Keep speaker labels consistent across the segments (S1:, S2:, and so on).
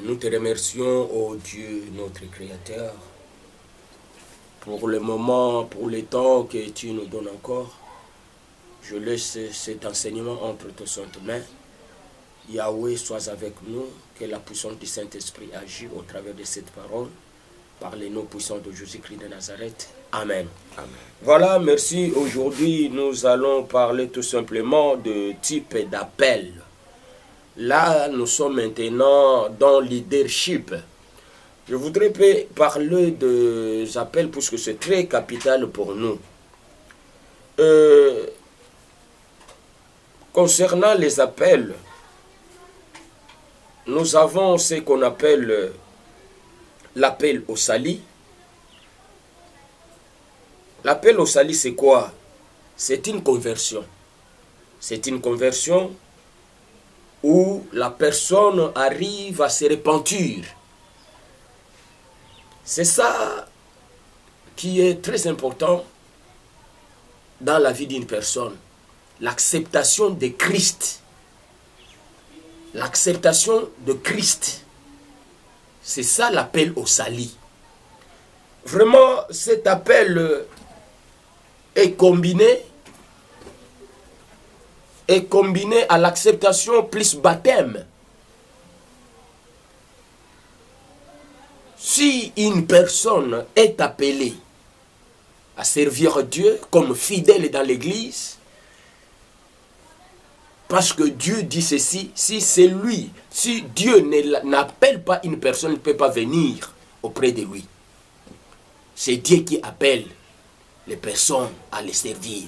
S1: Nous te remercions, ô Dieu, notre Créateur, pour le moment, pour le temps que tu nous donnes encore. Je laisse cet enseignement entre tes saintes mains. Yahweh, sois avec nous, que la puissance du Saint-Esprit agisse au travers de cette parole, par les noms puissants de Jésus-Christ de Nazareth. Amen. Amen. Voilà, merci. Aujourd'hui, nous allons parler tout simplement de type d'appel. Là, nous sommes maintenant dans le leadership. Je voudrais parler des appels puisque c'est très capital pour nous. Concernant les appels, nous avons ce qu'on appelle l'appel au salut. L'appel au salut, c'est quoi? C'est une conversion. C'est une conversion où la personne arrive à se repentir. C'est ça qui est très important dans la vie d'une personne. L'acceptation de Christ. L'acceptation de Christ. C'est ça l'appel au salut. Vraiment, cet appel est combiné à l'acceptation plus baptême. Si une personne est appelée à servir Dieu comme fidèle dans l'église, parce que Dieu dit ceci, si Dieu n'appelle pas une personne, il ne peut pas venir auprès de lui. C'est Dieu qui appelle les personnes à les servir.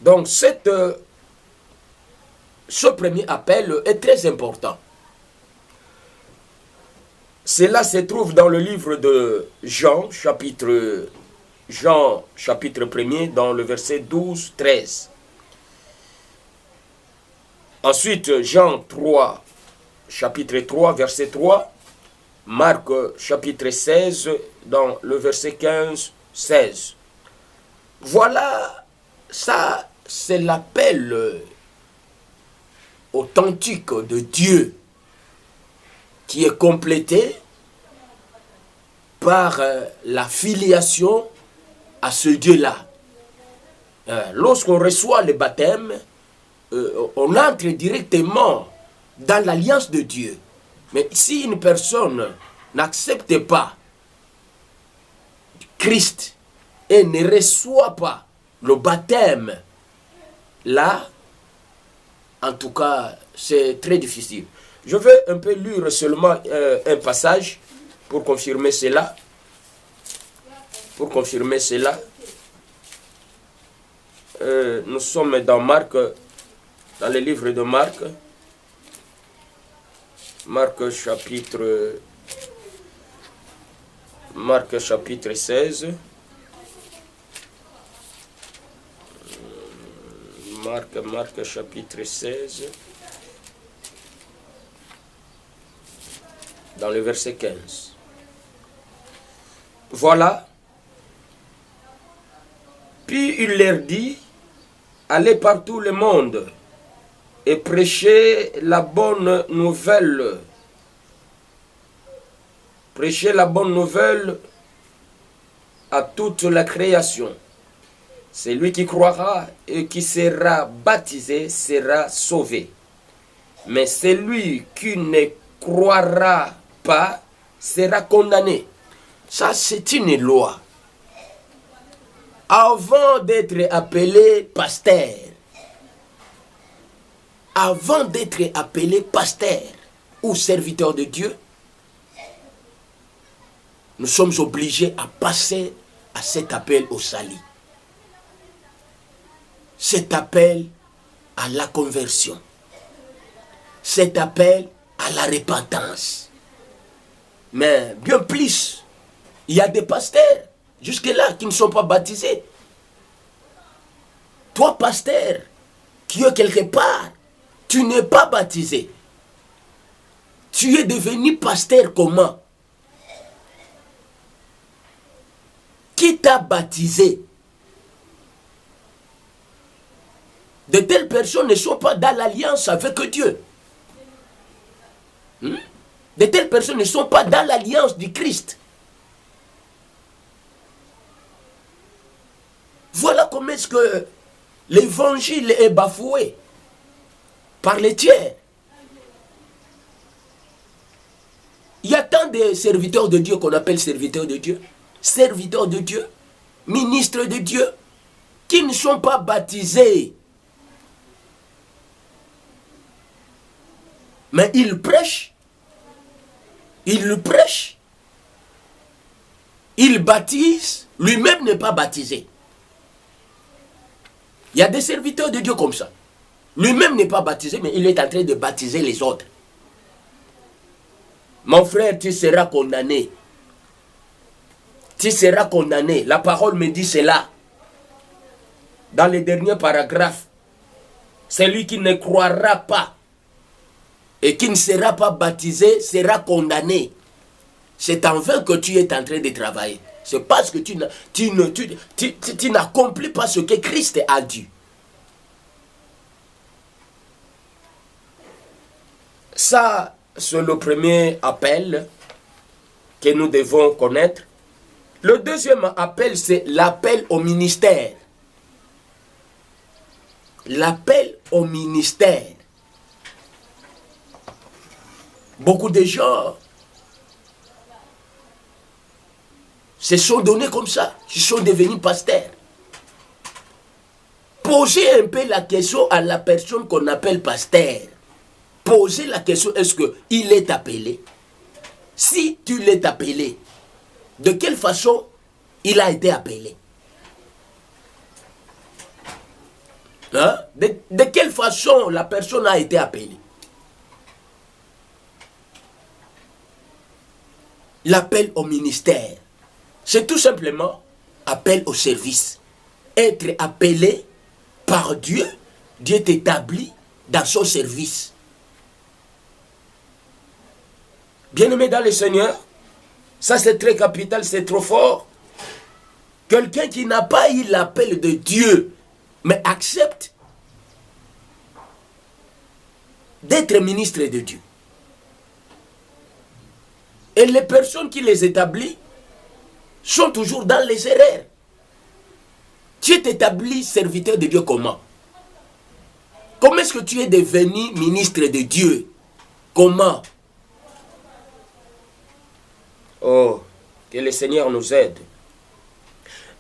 S1: Donc ce premier appel est très important. Cela se trouve dans le livre de Jean, chapitre 1er, dans le verset 12-13. Ensuite, Jean 3, chapitre 3, verset 3. Marc, chapitre 16, dans le verset 15-16. Voilà, ça, c'est l'appel authentique de Dieu qui est complété par la filiation à ce Dieu-là. Lorsqu'on reçoit le baptême, on entre directement dans l'alliance de Dieu. Mais si une personne n'accepte pas Christ et ne reçoit pas le baptême, là, en tout cas, c'est très difficile. Je vais un peu lire seulement un passage pour confirmer cela. Pour confirmer cela. Nous sommes dans Marc, dans le livre de Marc. Marc chapitre 16. Marc chapitre 16. Dans le verset 15. Voilà. Puis il leur dit, allez par tout le monde et prêchez la bonne nouvelle. Prêchez la bonne nouvelle à toute la création. Celui qui croira et qui sera baptisé sera sauvé. Mais celui qui ne croira pas sera condamné. Ça, c'est une loi. Avant d'être appelé pasteur, ou serviteur de Dieu, nous sommes obligés à passer à cet appel au salut. Cet appel à la conversion. Cet appel à la repentance. Mais bien plus, il y a des pasteurs jusque-là qui ne sont pas baptisés. Toi, pasteur, qui es quelque part, tu n'es pas baptisé. Tu es devenu pasteur comment? Qui t'a baptisé? De telles personnes ne sont pas dans l'alliance avec Dieu. De telles personnes ne sont pas dans l'alliance du Christ. Voilà comment est-ce que l'évangile est bafoué par les tiers. Il y a tant de serviteurs de Dieu qu'on appelle serviteurs de Dieu, serviteurs de Dieu, ministres de Dieu, qui ne sont pas baptisés. Mais ils prêchent, il baptise, lui-même n'est pas baptisé. Il y a des serviteurs de Dieu comme ça. Lui-même n'est pas baptisé, mais il est en train de baptiser les autres. Mon frère, tu seras condamné. Tu seras condamné. La parole me dit cela. Dans les derniers paragraphes, celui qui ne croira pas et qui ne sera pas baptisé sera condamné. C'est en vain que tu es en train de travailler. C'est parce que tu n'accomplis pas ce que Christ a dit. Ça, c'est le premier appel que nous devons connaître. Le deuxième appel, c'est l'appel au ministère. L'appel au ministère. Beaucoup de gens se sont donnés comme ça. Ils sont devenus pasteurs. Posez un peu la question à la personne qu'on appelle pasteur. Posez la question, est-ce qu'il est appelé? Si tu l'es appelé, de quelle façon il a été appelé? Hein? De quelle façon la personne a été appelée? L'appel au ministère, c'est tout simplement appel au service. Être appelé par Dieu, Dieu t'établit dans son service. Bien-aimé dans le Seigneur, ça c'est très capital, c'est trop fort. Quelqu'un qui n'a pas eu l'appel de Dieu, mais accepte d'être ministre de Dieu. Et les personnes qui les établissent sont toujours dans les erreurs. Tu t'établis serviteur de Dieu comment? Comment est-ce que tu es devenu ministre de Dieu? Comment? Oh, que le Seigneur nous aide.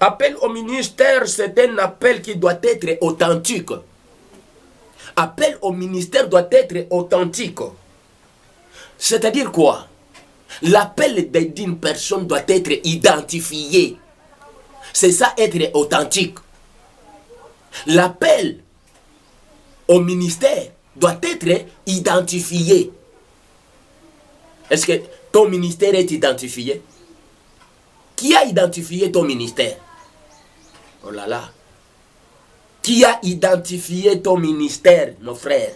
S1: Appel au ministère, c'est un appel qui doit être authentique. Appel au ministère doit être authentique. C'est-à-dire quoi? L'appel d'une personne doit être identifié. C'est ça, être authentique. L'appel au ministère doit être identifié. Est-ce que ton ministère est identifié? Qui a identifié ton ministère? Oh là là. Qui a identifié ton ministère, mon frère?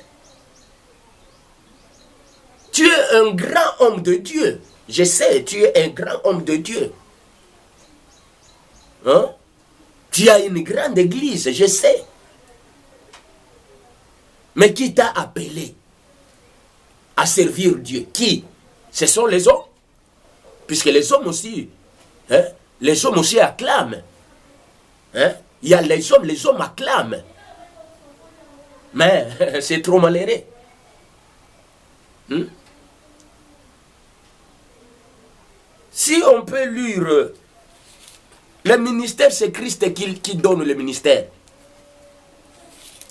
S1: Tu es un grand homme de Dieu. Je sais, tu es un grand homme de Dieu. Hein? Tu as une grande église, je sais. Mais qui t'a appelé à servir Dieu? Qui? Ce sont les hommes. Puisque les hommes aussi, hein? Les hommes aussi acclament. Hein? Il y a les hommes acclament. Mais c'est trop malheureux. Si on peut lire, le ministère, c'est Christ qui donne le ministère.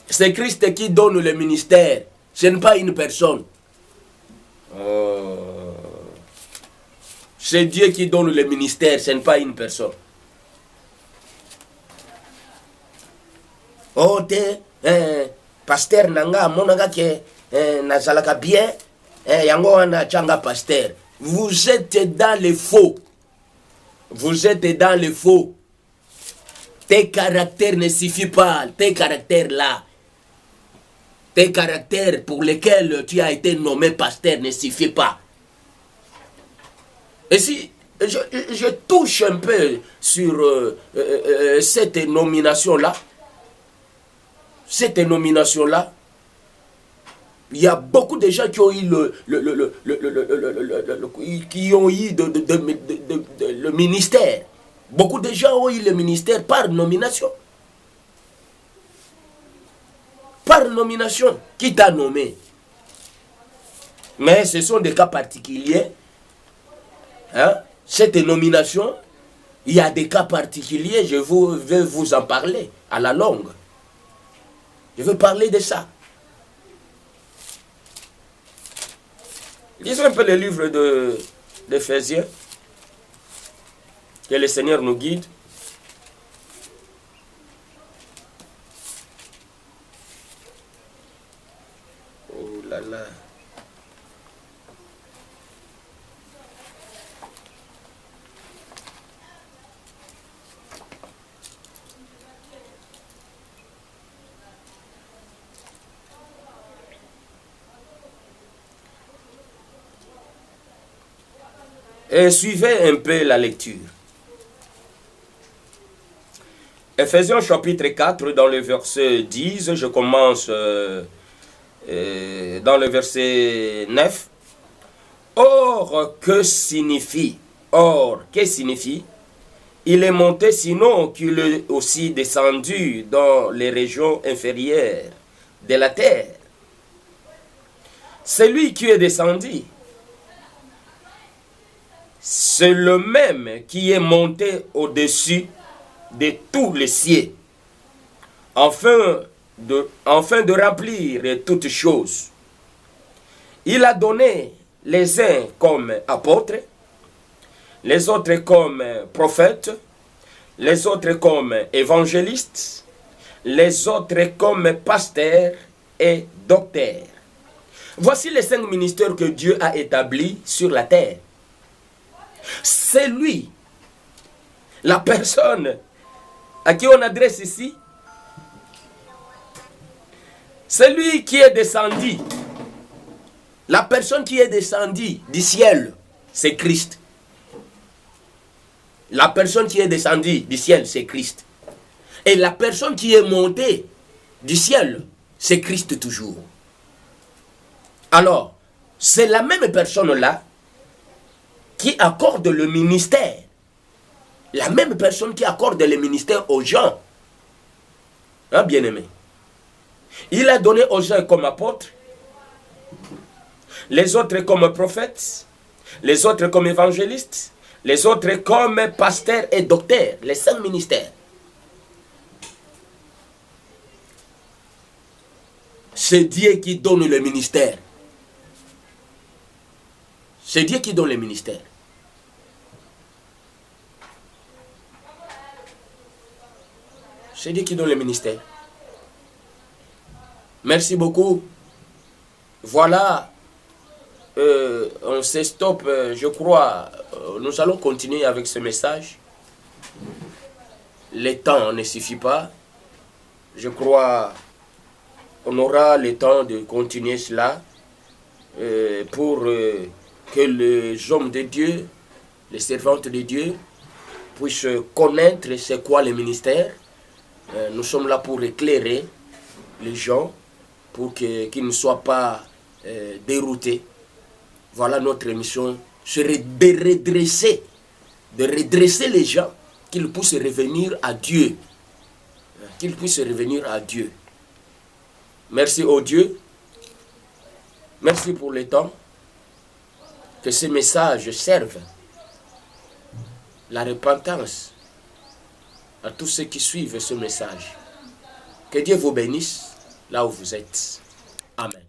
S1: C'est Christ qui donne le ministère. Ce n'est pas une personne. C'est Dieu qui donne le ministère, ce n'est pas une personne. Oh, pasteur nanga, monanga ke nazalaka bien, yango wana changa pasteur. Vous êtes dans le faux. Vous êtes dans le faux. Tes caractères ne suffisent pas. Tes caractères là. Tes caractères pour lesquels tu as été nommé pasteur ne suffisent pas. Et si je touche un peu sur cette nomination-là, il y a beaucoup de gens qui ont eu qui ont eu le ministère. Beaucoup de gens ont eu le ministère par nomination. Par nomination. Qui t'a nommé? Mais ce sont des cas particuliers. Hein? Cette nomination, il y a des cas particuliers, je vais vous en parler à la longue. Je veux parler de ça. Lisons un peu le livre d'Éphésiens. Que le Seigneur nous guide. Oh là là. Et suivez un peu la lecture. Éphésiens chapitre 4, dans le verset 10, je commence dans le verset 9. Or, que signifie? Or, que signifie? Il est monté, sinon qu'il est aussi descendu dans les régions inférieures de la terre. Celui qui est descendu, c'est le même qui est monté au-dessus de tous les cieux, afin de remplir toutes choses. Il a donné les uns comme apôtres, les autres comme prophètes, les autres comme évangélistes, les autres comme pasteurs et docteurs. Voici les 5 ministères que Dieu a établis sur la terre. C'est lui, la personne à qui on adresse ici, celui qui est descendu, la personne qui est descendue du ciel, c'est Christ. La personne qui est descendue du ciel, c'est Christ. Et la personne qui est montée du ciel, c'est Christ toujours. Alors, c'est la même personne-là qui accorde le ministère. La même personne qui accorde le ministère aux gens. Hein, bien-aimé? Il a donné aux gens comme apôtres, les autres comme prophètes, les autres comme évangélistes, les autres comme pasteurs et docteurs, les 5 ministères. C'est Dieu qui donne le ministère. C'est Dieu qui donne le ministère. C'est Dieu qui donne le ministère. Merci beaucoup. Voilà. On se stoppe, je crois. Nous allons continuer avec ce message. Le temps ne suffit pas. Je crois qu'on aura le temps de continuer cela pour que les hommes de Dieu, les servantes de Dieu, puissent connaître c'est quoi le ministère. Nous sommes là pour éclairer les gens, pour qu'ils ne soient pas déroutés. Voilà notre mission, serait de redresser les gens, qu'ils puissent revenir à Dieu. Qu'ils puissent revenir à Dieu. Merci au Dieu. Merci pour le temps. Que ces messages servent la repentance à tous ceux qui suivent ce message. Que Dieu vous bénisse là où vous êtes. Amen.